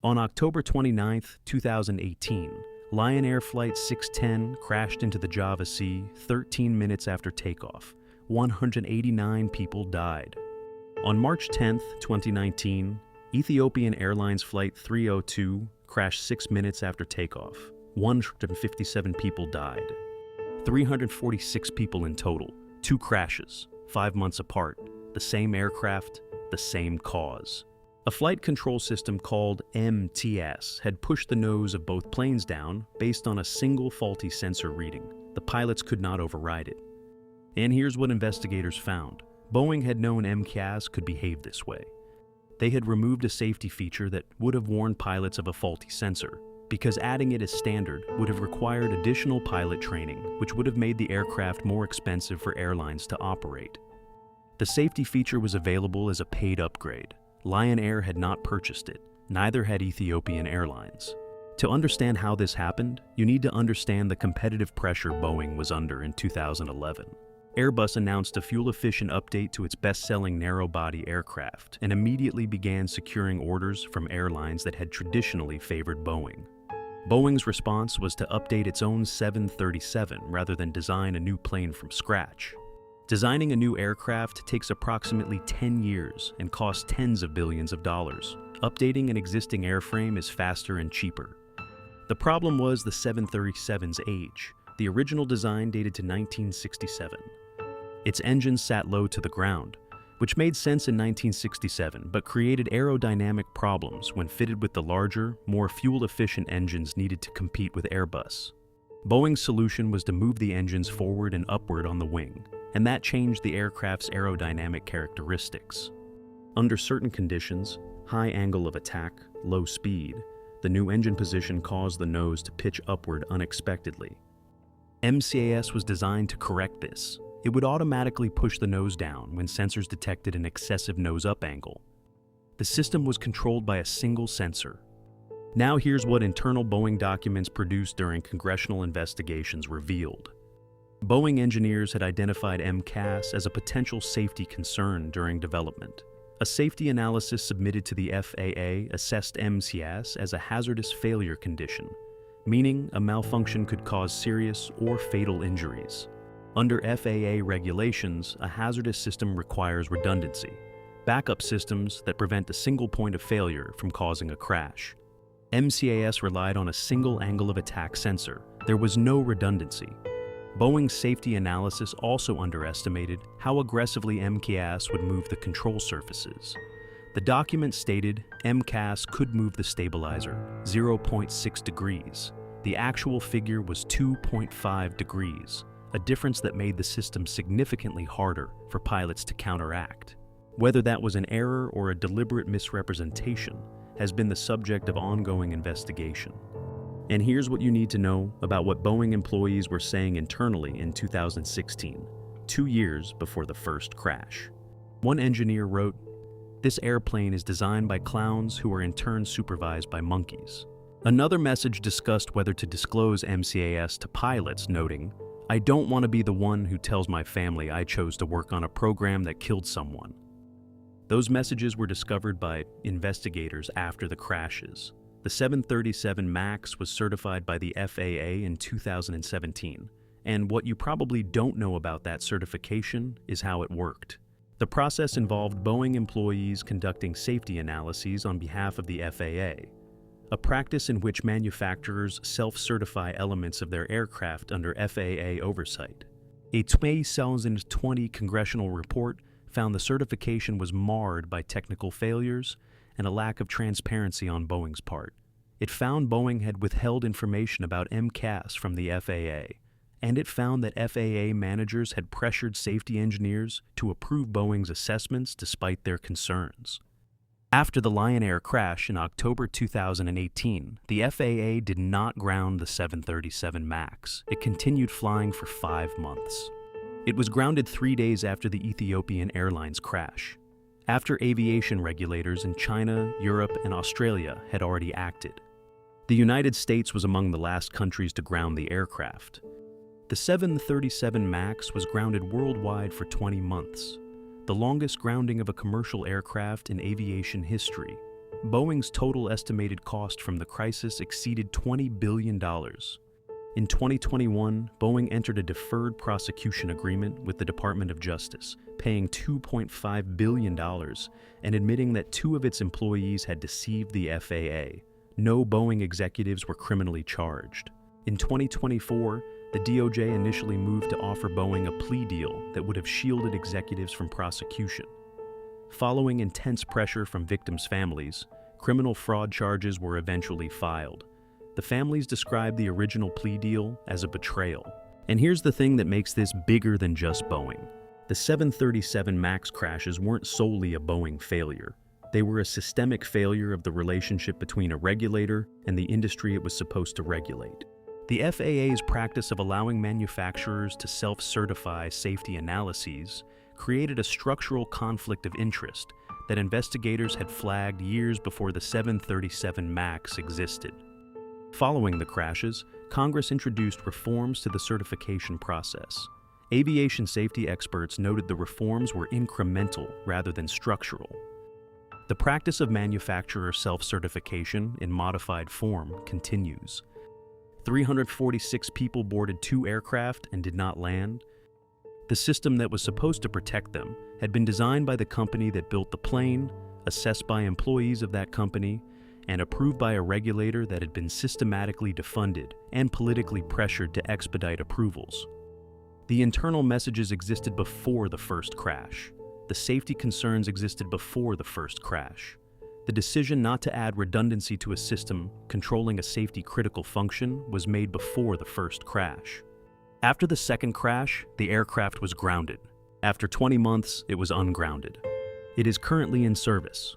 On October 29, 2018, Lion Air Flight 610 crashed into the Java Sea 13 minutes after takeoff. 189 people died. On March 10, 2019, Ethiopian Airlines Flight 302 crashed 6 minutes after takeoff. 157 people died. 346 people in total. 2 crashes, 5 months apart. The same aircraft, the same cause. A flight control system called MCAS had pushed the nose of both planes down based on a single faulty sensor reading. The pilots could not override it. And here's what investigators found. Boeing had known MCAS could behave this way. They had removed a safety feature that would have warned pilots of a faulty sensor, because adding it as standard would have required additional pilot training, which would have made the aircraft more expensive for airlines to operate. The safety feature was available as a paid upgrade. Lion Air had not purchased it, neither had Ethiopian Airlines. To understand how this happened, you need to understand the competitive pressure Boeing was under in 2011. Airbus announced a fuel-efficient update to its best-selling narrow-body aircraft and immediately began securing orders from airlines that had traditionally favored Boeing. Boeing's response was to update its own 737 rather than design a new plane from scratch. Designing a new aircraft takes approximately 10 years and costs tens of billions of dollars. Updating an existing airframe is faster and cheaper. The problem was the 737's age. The original design dated to 1967. Its engines sat low to the ground, which made sense in 1967 but created aerodynamic problems when fitted with the larger, more fuel-efficient engines needed to compete with Airbus. Boeing's solution was to move the engines forward and upward on the wing, and that changed the aircraft's aerodynamic characteristics. Under certain conditions, high angle of attack, low speed, the new engine position caused the nose to pitch upward unexpectedly. MCAS was designed to correct this. It would automatically push the nose down when sensors detected an excessive nose-up angle. The system was controlled by a single sensor. Now here's what internal Boeing documents produced during congressional investigations revealed. Boeing engineers had identified MCAS as a potential safety concern during development. A safety analysis submitted to the FAA assessed MCAS as a hazardous failure condition, meaning a malfunction could cause serious or fatal injuries. Under FAA regulations, a hazardous system requires redundancy, backup systems that prevent a single point of failure from causing a crash. MCAS relied on a single angle of attack sensor. There was no redundancy. Boeing's safety analysis also underestimated how aggressively MCAS would move the control surfaces. The document stated MCAS could move the stabilizer 0.6 degrees. The actual figure was 2.5 degrees, a difference that made the system significantly harder for pilots to counteract. Whether that was an error or a deliberate misrepresentation has been the subject of ongoing investigation. And here's what you need to know about what Boeing employees were saying internally in 2016, 2 years before the first crash. One engineer wrote, "This airplane is designed by clowns who are in turn supervised by monkeys." Another message discussed whether to disclose MCAS to pilots, noting, "I don't want to be the one who tells my family I chose to work on a program that killed someone." Those messages were discovered by investigators after the crashes. The 737 MAX was certified by the FAA in 2017, and what you probably don't know about that certification is how it worked. The process involved Boeing employees conducting safety analyses on behalf of the FAA, a practice in which manufacturers self-certify elements of their aircraft under FAA oversight. A 2020 congressional report found the certification was marred by technical failures and a lack of transparency on Boeing's part. It found Boeing had withheld information about MCAS from the FAA, and it found that FAA managers had pressured safety engineers to approve Boeing's assessments despite their concerns. After the Lion Air crash in October 2018, the FAA did not ground the 737 MAX. It continued flying for 5 months. It was grounded 3 days after the Ethiopian Airlines crash, after aviation regulators in China, Europe, and Australia had already acted. The United States was among the last countries to ground the aircraft. The 737 MAX was grounded worldwide for 20 months, the longest grounding of a commercial aircraft in aviation history. Boeing's total estimated cost from the crisis exceeded $20 billion. In 2021, Boeing entered a deferred prosecution agreement with the Department of Justice, paying $2.5 billion and admitting that 2 of its employees had deceived the FAA. No Boeing executives were criminally charged. In 2024, the DOJ initially moved to offer Boeing a plea deal that would have shielded executives from prosecution. Following intense pressure from victims' families, criminal fraud charges were eventually filed. The families described the original plea deal as a betrayal. And here's the thing that makes this bigger than just Boeing. The 737 MAX crashes weren't solely a Boeing failure. They were a systemic failure of the relationship between a regulator and the industry it was supposed to regulate. The FAA's practice of allowing manufacturers to self-certify safety analyses created a structural conflict of interest that investigators had flagged years before the 737 MAX existed. Following the crashes, Congress introduced reforms to the certification process. Aviation safety experts noted the reforms were incremental rather than structural. The practice of manufacturer self-certification in modified form continues. 346 people boarded 2 aircraft and did not land. The system that was supposed to protect them had been designed by the company that built the plane, assessed by employees of that company, and approved by a regulator that had been systematically defunded and politically pressured to expedite approvals. The internal messages existed before the first crash. The safety concerns existed before the first crash. The decision not to add redundancy to a system controlling a safety-critical function was made before the first crash. After the second crash, the aircraft was grounded. After 20 months, it was ungrounded. It is currently in service,